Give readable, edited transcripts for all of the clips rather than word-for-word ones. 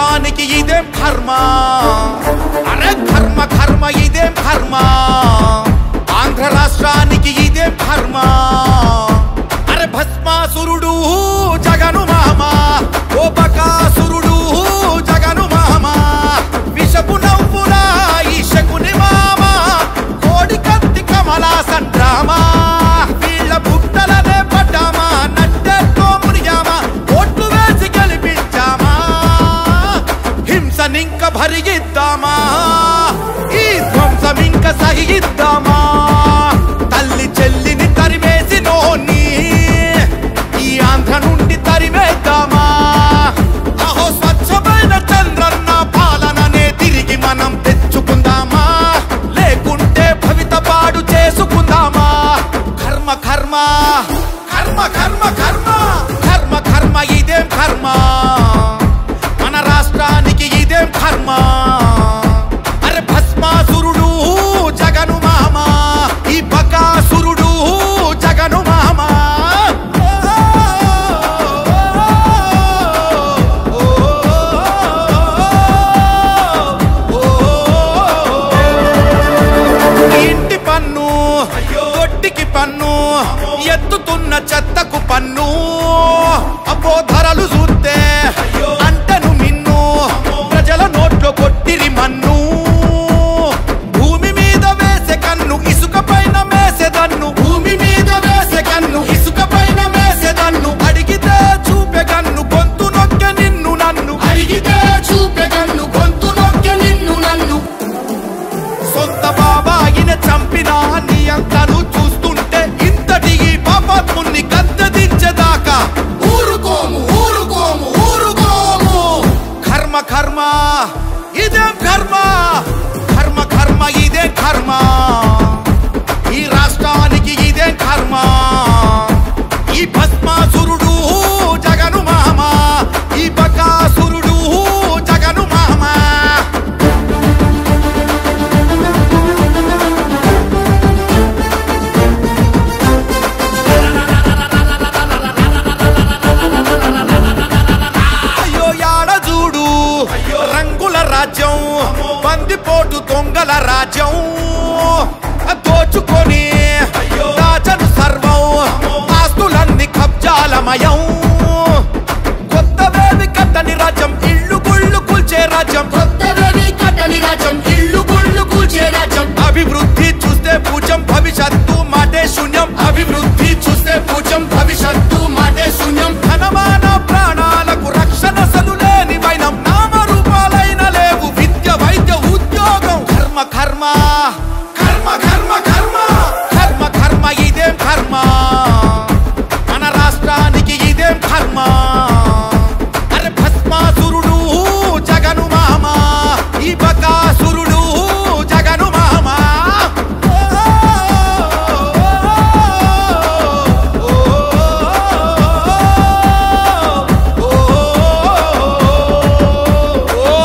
రాష్ట్రానికి ఇదేం కర్మ అరే కర్మ కర్మ ఇదేం కర్మ ఆంధ్ర రాష్ట్రానికి ఇదేం కర్మ అరే భస్మాసురుడు జగను మామ ఓ బకాసురుడు జగను మామ విషపు నవ్వుల ఈ శకుని మామ కోడి కత్తి కమలా సండ్రామా వీళ్ళ బుట్టలనే పడ్డామా నట్టెట్లో మునిగామా ఓట్లు వేసి గెలిపించామా హింసనింక భరిగిద్దామా ఈ ధ్వంసమింక సహిద్దామా తల్లి చెల్లిని తరిమేసి నోన్ని ఈ ఆంధ్ర నుండి తరిమేద్దామా అహో స్వచ్ఛమైన చంద్రన్న పాలననే తిరిగి మనం తెచ్చుకుందామా లేకుంటే భవిత పాడు చేసుకుందామా కర్మ కర్మ కర్మ కర్మ కర్మ కర్మ కర్మ ఇదేం కర్మ మన రాష్ట్రానికి ఇదేం కర్మ అరే భస్మాసురుడు జగను మామ ఈ బకాసురుడు జగను మామ ఇంటి పన్ను దొడ్డికి పన్ను ఎత్తుతున్న చెత్తకు పన్ను అబ్బో ధరలు చూస్తే అంటను మిన్ను ప్రజల నోట్లో కొట్టిరి మన్ను భూమి మీద వేసే కన్ను ఇసుక పైన మేసేదన్ను భూమి మీద వేసే కన్ను ఇసుక పైన మేసేదన్ను అడిగితే చూపే కన్ను గొంతు నొక్కె నిన్ను నన్ను అడిగితే చూపే కన్ను గొంతు నొక్కె నిన్ను నన్ను సొంత బాబాయిన చంపిన నీ అంతను చూస్తుంటే ఇంతటి పాపాత్ముని గద్దె దించేదాకా ఊరుకోము ఊరుకోము ఊరుకోము కర్మ కర్మ ఇదేం కర్మ కర్మ కర్మ ఇదేం కర్మ ఈ రాష్ట్రానికి ఇదేం కర్మ ఈ భస్మాసురుడు జగను మామ ఈ బకాసురుడు జగను మామ అయ్యో యాడ చూడు రంగుల రాజ్యం బందిపోటు దొంగల రాజ్యం దోచుకొని దాచను సర్వం ఆస్తులన్నీ కబ్జాలమయం కొత్తవేవి కట్టని రాజ్యం ఇల్లు గుళ్ళు కూల్చే రాజ్యం కొత్తవేవి కట్టని రాజ్యం ఇల్లు గుళ్ళు కూల్చే రాజ్యం అభివృద్ధి చూస్తే పూజం భవిష్యత్తు మాటే శూన్యం అభివృద్ధి చూస్తే పూజం భవిష్యత్తు మాటే శూన్యం ధనమాన ప్రాణాలకు రక్షణ సలు లేని వైనం నామరూపాలైన లేవు విద్య వైద్య ఉద్యోగం కర్మ కర్మ కర్మ కర్మ కర్మ కర్మ కర్మ ఇదేం కర్మ మన రాష్ట్రానికి ఇదేం కర్మ అరే భస్మాసురుడు జగను మామ ఈ బకాసురుడు జగను మామ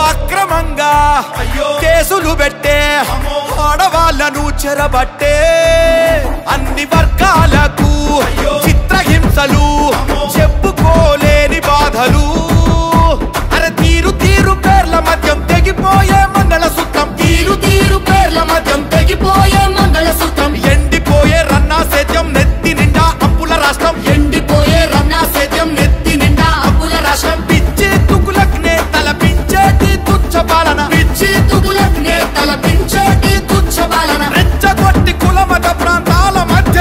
అక్రమంగా కేసులు పెట్టే ఆడవాళ్ళను చెరబట్టే అన్ని వర్గాలకు చిత్రహింసలు చెప్పుకోలేని బాధలు అరే తీరు తీరు పేర్ల మధ్యం తెగిపోయే మంగళసూత్రం తీరు తీరు పేర్ల మధ్యం తెగిపోయే మంగళసూత్రం ఎండిపోయే రన్నా సేద్యం నెత్తి నిండా అప్పుల రాష్ట్రం ఎండిపోయే రన్నా సేద్యం నెత్తి నిండా అప్పుల రాష్ట్రం పిచ్చి తుగులక్నే తలపించేటి తుచ్చ పాలన పిచ్చి తుగులక్నే తలపించేటి తుచ్చ పాలన రెచ్చగొట్టి కులమత ప్రాంతాల మధ్య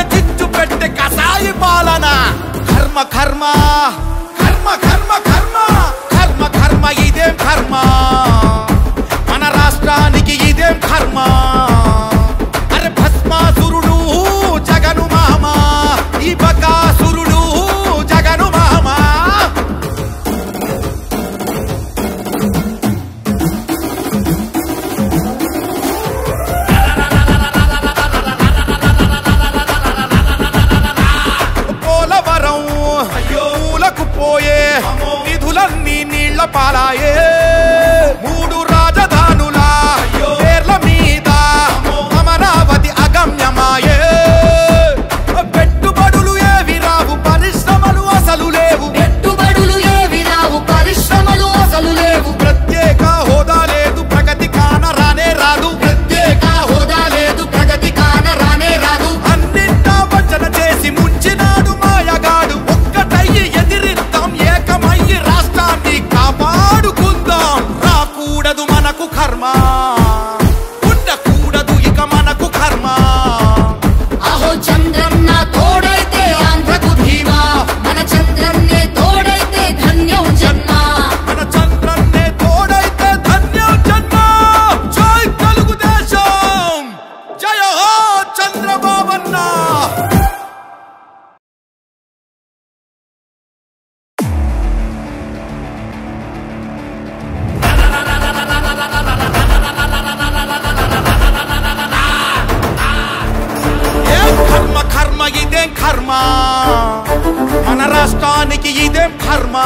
రాష్ట్రానికి ఇదేం కర్మ,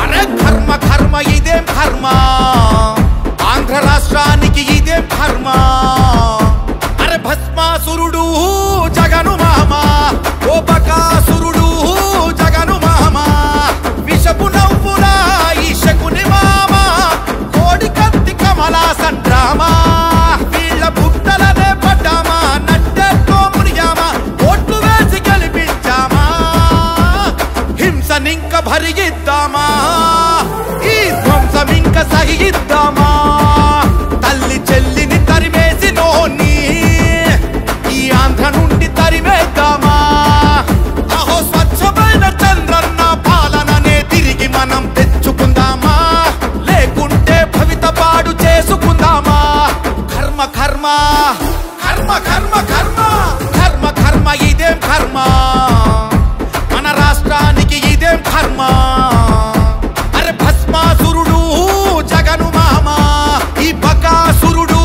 అరే కర్మ కర్మ ఇదేం కర్మ, ఆంధ్ర రాష్ట్రానికి ఇదేం కర్మ. అరే భస్మాసురుడు జగను మామ, ఓ బకాసురుడు జగను మామ, విషపు నవ్వుల ఈ శకుని మామ, కోడి కత్తి కమలా సండ్రామా, వీళ్ళ బుట్టలనే పడ్డామా, నట్టెట్లో మునిగామా, ఓట్లు వేసి గెలిపించామా, హింసనింక భరిగిద్దామా, ఈ ధ్వంసమింక సహిద్దామా, తల్లి చెల్లిని తరిమేసి నోన్ని ఈ ఆంధ్ర నుండి తరిమేద్దామా. అహో స్వచ్ఛమైన చంద్రన్న పాలననే తిరిగి మనం తెచ్చుకుందామా, లేకుంటే భవిత పాడు చేసుకుందామా. కర్మ కర్మ కర్మ కర్మ కర్మ కర్మ కర్మ ఇదేం కర్మ, మన రాష్ట్రానికి ఇదేం కర్మ. అరే భస్మాసురుడు జగను మామ, ఈ బకాసురుడు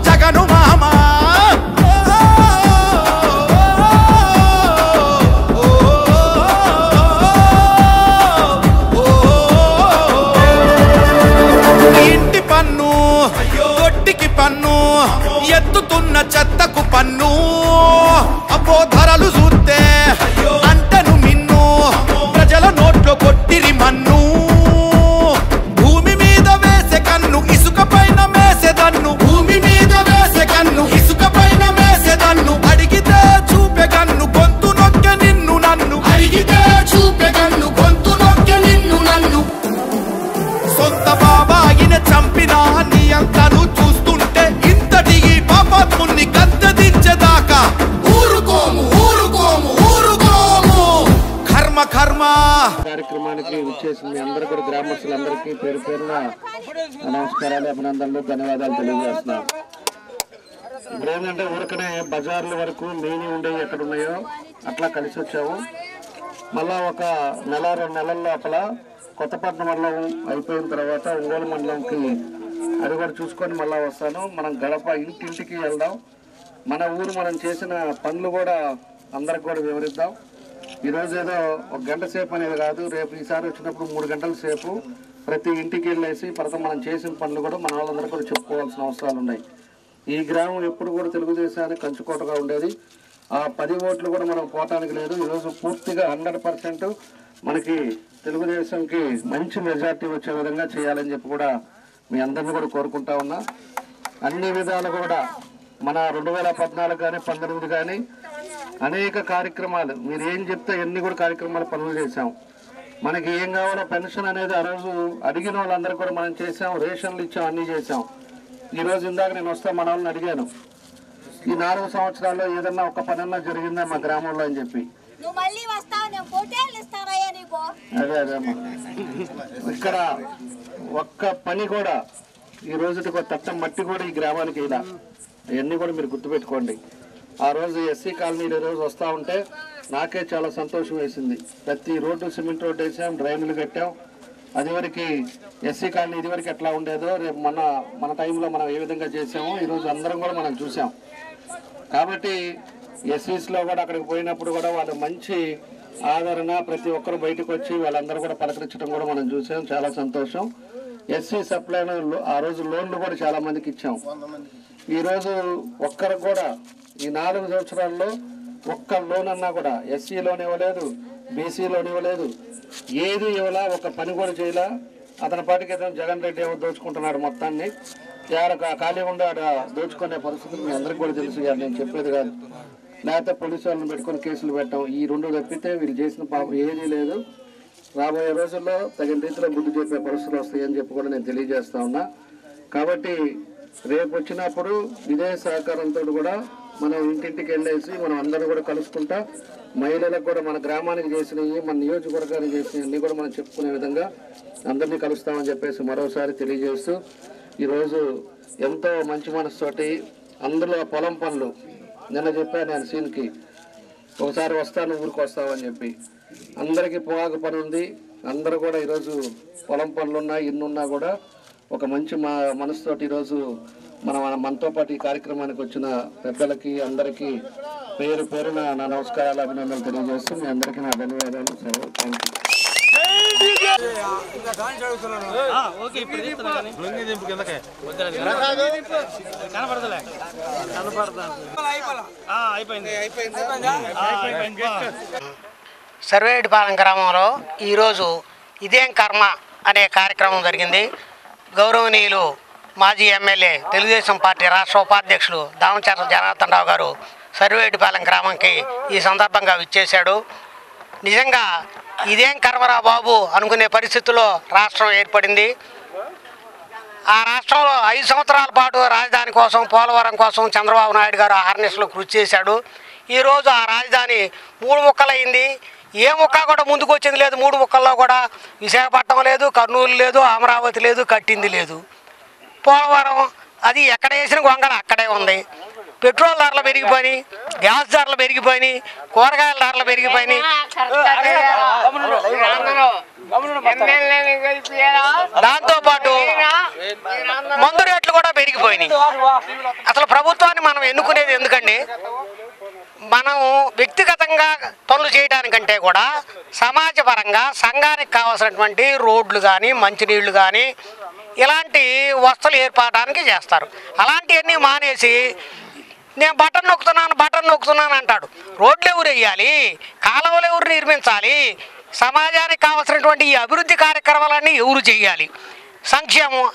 జగను మామ. ఇంటి పన్ను, ఒట్టికి పన్ను, ఎత్తుతున్న చెత్తకు పన్ను, అబ్బో ధరలు చూస్తే అంటను మిన్ను, ప్రజల నోట్లో కొట్టిరి మన్ను, భూమి మీద వేసే కన్ను ఇసుక పైన మేసేదన్ను, భూమి మీద వేసే కన్ను ఇసుక పైన మేసేదన్ను, అడిగితే చూపే కన్ను గొంతు నొక్కె నిన్ను నన్ను, అడిగితే చూపే కన్ను గొంతు నొక్కె నిన్ను నన్ను. సొంత బాబాయిన చంపిన నీ అంతను చూస్తుంటే ఇంతటి పాపాత్ముని గద్దె దించేదాకా ఊరుకోము ఊరుకోము ఊరుకోము. కర్మ కర్మ. కార్యక్రమానికి విచ్చేసిన మీ అందరూ కూడా గ్రామస్తులందరికీ పేరు పేరున నమస్కారాలు, అభినందనలు, ధన్యవాదాలు తెలియజేస్తున్నాను. ఇప్పుడు ఏంటంటే ఊరికనే బజార్ల వరకు మెయిన్ ఉండేవి ఎక్కడ ఉన్నాయో అట్లా కలిసి వచ్చాము. మళ్ళా ఒక నెల 2 నెలల లోపల కొత్తపట్నం మండలం అయిపోయిన తర్వాత ఒంగోలు మండలంకి అది కూడా చూసుకొని మళ్ళీ వస్తాను. మనం గడప ఇంటింటికి వెళ్దాం, మన ఊరు మనం చేసిన పనులు కూడా అందరికి కూడా వివరిద్దాం. ఈరోజు ఏదో 1 గంట సేపు అనేది కాదు, రేపు ఈసారి వచ్చినప్పుడు 3 గంటల సేపు ప్రతి ఇంటికి వెళ్ళేసి ప్రతి మనం చేసిన పనులు కూడా మన వాళ్ళందరూ కూడా చెప్పుకోవాల్సిన అవసరాలు ఉన్నాయి. ఈ గ్రామం ఎప్పుడు కూడా తెలుగుదేశానికి కంచుకోటగా ఉండేది. ఆ 10 ఓట్లు కూడా మనం పోవటానికి లేదు. ఈరోజు పూర్తిగా 100% మనకి తెలుగుదేశంకి మంచి మెజార్టీ వచ్చే విధంగా చేయాలని చెప్పి కూడా మీ అందరినీ కూడా కోరుకుంటా ఉన్నా. అన్ని విధాలు కూడా మన 2014 కానీ 19 కానీ అనేక కార్యక్రమాలు మీరు ఏం చెప్తే ఎన్ని కూడా కార్యక్రమాలు పనులు చేశాం. మనకి ఏం కావాలో పెన్షన్ అనేది ఆ రోజు అడిగిన వాళ్ళందరూ కూడా మనం చేసాం, రేషన్లు ఇచ్చాం, అన్నీ చేసాం. ఈరోజు ఇందాక నేను వస్తే మన వాళ్ళని అడిగాను, ఈ 4 సంవత్సరాల్లో ఏదన్నా ఒక పనన్నా జరిగిందా మా గ్రామంలో అని చెప్పి. అదే అదేమ్మా, ఇక్కడ ఒక్క పని కూడా ఈ రోజుకి ఒక తట్ట మట్టి కూడా ఈ గ్రామానికి ఇలా అవన్నీ కూడా మీరు గుర్తుపెట్టుకోండి. ఆ రోజు ఎస్సీ కాలనీలు రోజు వస్తూ ఉంటే నాకే చాలా సంతోషం వేసింది. ప్రతి రోడ్డు సిమెంట్ రోడ్డు వేసాం, డ్రైన్లు కట్టాం. అదివరకు ఎస్సీ కాలనీ ఇదివరకు ఎట్లా ఉండేదో రేపు మన టైంలో మనం ఏ విధంగా చేసామో ఈరోజు అందరం కూడా మనం చూసాం. కాబట్టి ఎస్సీస్లో కూడా అక్కడికి పోయినప్పుడు కూడా వాళ్ళు మంచి ఆదరణ, ప్రతి ఒక్కరు బయటకు వచ్చి వాళ్ళందరూ కూడా పలకరించడం కూడా మనం చూసాం. చాలా సంతోషం. ఎస్సీ సప్లైన్ ఆ రోజు లోన్లు కూడా చాలా మందికి ఇచ్చాం. ఈరోజు ఒక్కరికి కూడా ఈ 4 సంవత్సరాల్లో ఒక్క లోన్ అన్నా కూడా ఎస్సీ లోన్ ఇవ్వలేదు, బీసీ లోన్ ఇవ్వలేదు, ఏది ఇవ్వలా, ఒక పని కూడా చేయలా. అతని పాటికి జగన్ రెడ్డి ఏమో దోచుకుంటున్నాడు మొత్తాన్ని, ఖాళీ ఉండి ఆడ దోచుకునే పరిస్థితులు మీ అందరికీ కూడా తెలుసు. నేను చెప్పేది కాదు. లేకపోతే పోలీసు వాళ్ళని పెట్టుకొని కేసులు పెట్టాం. ఈ 2 తప్పితే వీళ్ళు చేసిన పాపం ఏదీ లేదు. రాబోయే రోజుల్లో తగిన రీతిలో బుద్ధి చెప్పే పరిస్థితులు వస్తాయని చెప్పి కూడా నేను తెలియజేస్తా ఉన్నా. కాబట్టి రేపు వచ్చినప్పుడు ఇదే సహకారంతో కూడా మనం ఇంటింటికి వెళ్ళేసి మనం అందరూ కూడా కలుసుకుంటా, మహిళలకు కూడా మన గ్రామానికి చేసినవి, మన నియోజకవర్గానికి చేసినవి అన్నీ కూడా మనం చెప్పుకునే విధంగా అందరినీ కలుస్తామని చెప్పేసి మరోసారి తెలియజేస్తూ, ఈరోజు ఎంతో మంచి మనసుతోటి అందులో పొలం పనులు నిన్న చెప్పాను నేను సీన్కి, ఒకసారి వస్తాను ఊరికి వస్తామని చెప్పి అందరికీ పొగాకు పని ఉంది. అందరూ కూడా ఈరోజు పొలం పనులున్నా ఇన్నున్నా కూడా ఒక మంచి మనసుతోటి ఈరోజు మనతో పాటు ఈ కార్యక్రమానికి వచ్చిన పెద్దలకి అందరికీ పేరు పేరున నా నమస్కారాలు అభినందనలు తెలియజేస్తూ మీ అందరికీ నా ధన్యవాదాలు. థ్యాంక్ సర్వేటిపాలెం గ్రామంలో ఈరోజు ఇదేం కర్మ అనే కార్యక్రమం జరిగింది. గౌరవనీయులు మాజీ ఎమ్మెల్యే తెలుగుదేశం పార్టీ రాష్ట్ర ఉపాధ్యక్షులు దామచర్ల జనార్దన్ రావు గారు సర్వేటిపాలెం గ్రామంకి ఈ సందర్భంగా విచ్చేశాడు. నిజంగా ఇదేం కర్మరా బాబు అనుకునే పరిస్థితుల్లో రాష్ట్రం ఏర్పడింది. ఆ రాష్ట్రంలో 5 సంవత్సరాల పాటు రాజధాని కోసం, పోలవరం కోసం చంద్రబాబు నాయుడు గారు ఆర్నెస్లో కృషి చేశాడు. ఈరోజు ఆ రాజధాని 3 ముక్కలైంది. ఏ ముక్క కూడా ముందుకు వచ్చింది లేదు. 3 ముక్కల్లో కూడా విశాఖపట్నం లేదు, కర్నూలు లేదు, అమరావతి లేదు, కట్టింది లేదు. పోలవరం అది ఎక్కడ వేసిన గొంగళ అక్కడే ఉంది. పెట్రోల్ ధరలు పెరిగిపోయినాయి, గ్యాస్ ధరలు పెరిగిపోయినాయి, కూరగాయల ధరలు పెరిగిపోయినాయి, దాంతోపాటు మందు రేట్లు కూడా పెరిగిపోయినాయి. అసలు ప్రభుత్వాన్ని మనం ఎన్నుకునేది ఎందుకండి? మనం వ్యక్తిగతంగా పనులు చేయడానికంటే కూడా సమాజపరంగా సంఘానికి కావాల్సినటువంటి రోడ్లు కానీ, మంచినీళ్లు కానీ ఇలాంటి వసతులు ఏర్పడడానికి చేస్తారు. అలాంటివన్నీ మానేసి నేను బటన్ నొక్కుతున్నాను అంటాడు. రోడ్లు ఎవరు వేయాలి, కాలువలు ఎవరు నిర్మించాలి, సమాజానికి కావాల్సినటువంటి ఈ అభివృద్ధి కార్యక్రమాలన్నీ ఎవరు చేయాలి?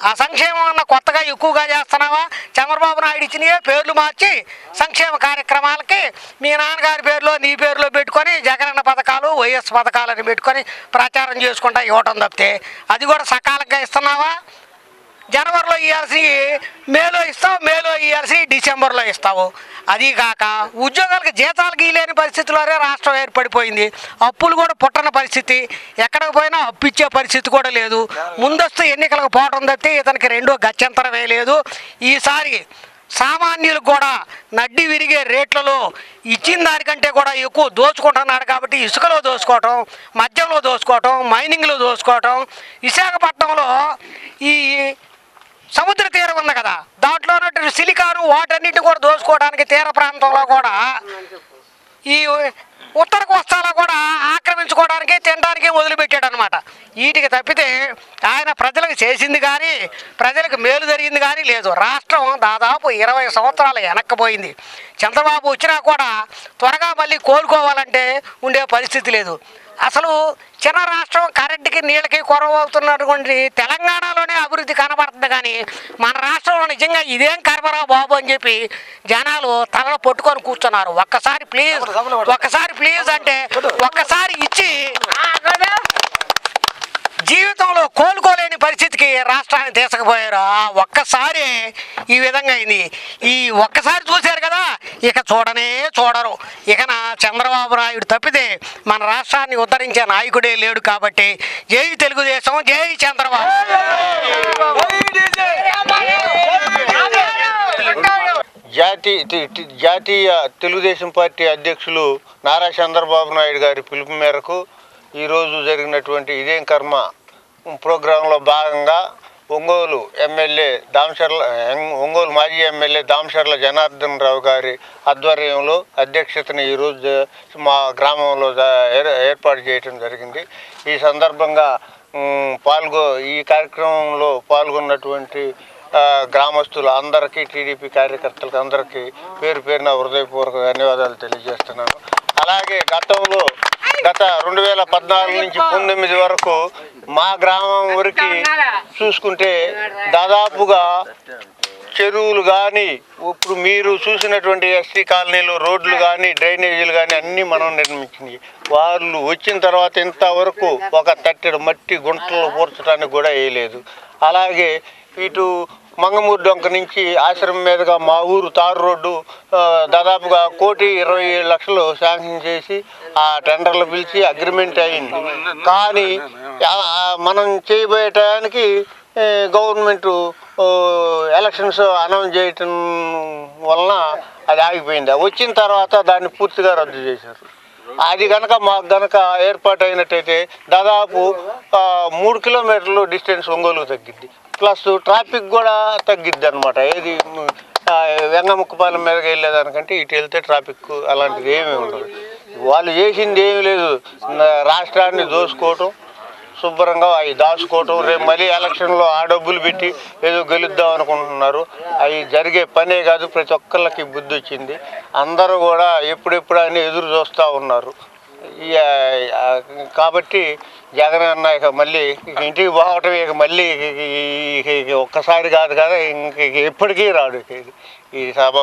ఆ సంక్షేమం అన్న కొత్తగా ఎక్కువగా చేస్తున్నావా? చంద్రబాబు నాయుడు ఇచ్చినవే పేర్లు మార్చి సంక్షేమ కార్యక్రమాలకి మీ నాన్నగారి పేరులో నీ పేరులో పెట్టుకొని జగనన్న పథకాలు, వైఎస్ పథకాలని పెట్టుకొని ప్రచారం చేసుకుంటా ఇవ్వటం తప్పితే అది కూడా సకాలంగా ఇస్తున్నావా? జనవరిలో ఇవ్వాల్సి మేలో ఇస్తావు, మేలో ఇవ్వాల్సి డిసెంబర్లో ఇస్తావు. అది కాక ఉద్యోగాలకు జీతాలకు ఇవ్వలేని పరిస్థితుల్లోనే రాష్ట్రం ఏర్పడిపోయింది. అప్పులు కూడా పుట్టని పరిస్థితి, ఎక్కడికి పోయినా అప్పు ఇచ్చే పరిస్థితి కూడా లేదు. ముందస్తు ఎన్నికలకు పోవడం తప్పితే ఇతనికి రెండో గత్యంతరమే లేదు. ఈసారి సామాన్యులకు కూడా నడ్డి విరిగే రేట్లలో ఇచ్చిన దానికంటే కూడా ఎక్కువ దోచుకుంటున్నాడు. కాబట్టి ఇసుకలో దోచుకోవటం, మద్యంలో దోచుకోవటం, మైనింగ్లో దోచుకోవటం, విశాఖపట్నంలో ఈ సముద్ర తీరం ఉంది కదా, దాంట్లో ఉన్నటువంటి సిలికాను వాటన్నిటిని కూడా దోచుకోవడానికి తీర ప్రాంతంలో కూడా ఈ ఉత్తర కోస్తాలో కూడా ఆక్రమించుకోవడానికి, తినడానికి మొదలుపెట్టాడు అనమాట. వీటికి తప్పితే ఆయన ప్రజలకు చేసింది కానీ, ప్రజలకు మేలు జరిగింది కానీ లేదు. రాష్ట్రం దాదాపు 20 సంవత్సరాలు వెనక్కిపోయింది. చంద్రబాబు వచ్చినా కూడా త్వరగా మళ్ళీ కోలుకోవాలంటే ఉండే పరిస్థితి లేదు. అసలు చిన్న రాష్ట్రం కరెంటుకి నీళ్ళకి కొరవ అవుతున్నటువంటి తెలంగాణలోనే అభివృద్ధి కనబడుతుంది కానీ మన రాష్ట్రంలో నిజంగా ఇదేం కర్మరా బాబు అని చెప్పి జనాలు తలలో పట్టుకొని కూర్చున్నారు. ఒక్కసారి ప్లీజ్ అంటే ఒక్కసారి ఇచ్చి జీవితంలో కోలుకోలేని పరిస్థితికి రాష్ట్రాన్ని తీసుకుపోయారు. ఒక్కసారి ఈ విధంగా అయింది. ఈ ఒక్కసారి చూశారు కదా, ఇక చూడరు. ఇక చంద్రబాబు నాయుడు తప్పితే మన రాష్ట్రాన్ని ఉద్ధరించే నాయకుడే లేడు. కాబట్టి జై తెలుగుదేశం, జై చంద్రబాబు. జాతీయ తెలుగుదేశం పార్టీ అధ్యక్షులు నారా చంద్రబాబు నాయుడు గారి పిలుపు మేరకు ఈరోజు జరిగినటువంటి ఇదేం కర్మ ప్రోగ్రాంలో భాగంగా ఒంగోలు మాజీ ఎమ్మెల్యే దామచర్ల జనార్దన్ రావు గారి ఆధ్వర్యంలో అధ్యక్షతను ఈరోజు మా గ్రామంలో ఏర్పాటు చేయడం జరిగింది. ఈ సందర్భంగా ఈ కార్యక్రమంలో పాల్గొన్నటువంటి గ్రామస్తులు అందరికీ, టీడీపీ కార్యకర్తలకు అందరికీ పేరు పేరున హృదయపూర్వక ధన్యవాదాలు తెలియజేస్తున్నాను. అలాగే గత 2014 నుంచి 19 వరకు మా గ్రామం వరకు చూసుకుంటే దాదాపుగా చెరువులు కానీ, ఇప్పుడు మీరు చూసినటువంటి ఎస్టీ కాలనీలో రోడ్లు కానీ, డ్రైనేజీలు కానీ అన్నీ మనం నిర్మించింది. వాళ్ళు వచ్చిన తర్వాత ఇంతవరకు ఒక తట్టెడు మట్టి గుంటలు పూడ్చడానికి కూడా వేయలేదు. అలాగే ఇటు మంగమూరు డొంక నుంచి ఆశ్రమం మీదుగా మా ఊరు తారు రోడ్డు దాదాపుగా 1,27,00,000 శాంక్షన్ చేసి ఆ టెండర్లు పిలిచి అగ్రిమెంట్ అయింది. కానీ మనం చేయబోయే టయానికి గవర్నమెంటు ఎలక్షన్స్ అనౌన్స్ చేయటం వలన అది ఆగిపోయింది. వచ్చిన తర్వాత దాన్ని పూర్తిగా రద్దు చేశారు. అది మాకు ఏర్పాటు అయినట్టయితే దాదాపు 3 కిలోమీటర్లు డిస్టెన్స్ ఒంగోలు తగ్గిద్ది. ప్లస్ ట్రాఫిక్ కూడా తగ్గిద్ది అనమాట. వెంగముక్కపాలెం మీదకి వెళ్ళేదానికంటే ఇటు వెళ్తే ట్రాఫిక్ అలాంటిది ఏమీ ఉండదు. వాళ్ళు చేసింది ఏమీ లేదు, రాష్ట్రాన్ని దోసుకోవటం, శుభ్రంగా అవి దాచుకోవటం, రేపు మళ్ళీ ఎలక్షన్లో ఆ డబ్బులు పెట్టి ఏదో గెలుద్దాం అనుకుంటున్నారు. అవి జరిగే పనే కాదు. ప్రతి ఒక్కళ్ళకి బుద్ధి వచ్చింది. అందరూ కూడా ఎప్పుడెప్పుడు అని ఎదురు చూస్తూ ఉన్నారు. కాబట్టి జగన్ అన్న ఇక మళ్ళీ ఇంటికి పోవటం ఇక మళ్ళీ ఒక్కసారి కాదు కదా, ఇంక ఎప్పటికీ రాడు ఈ సభ.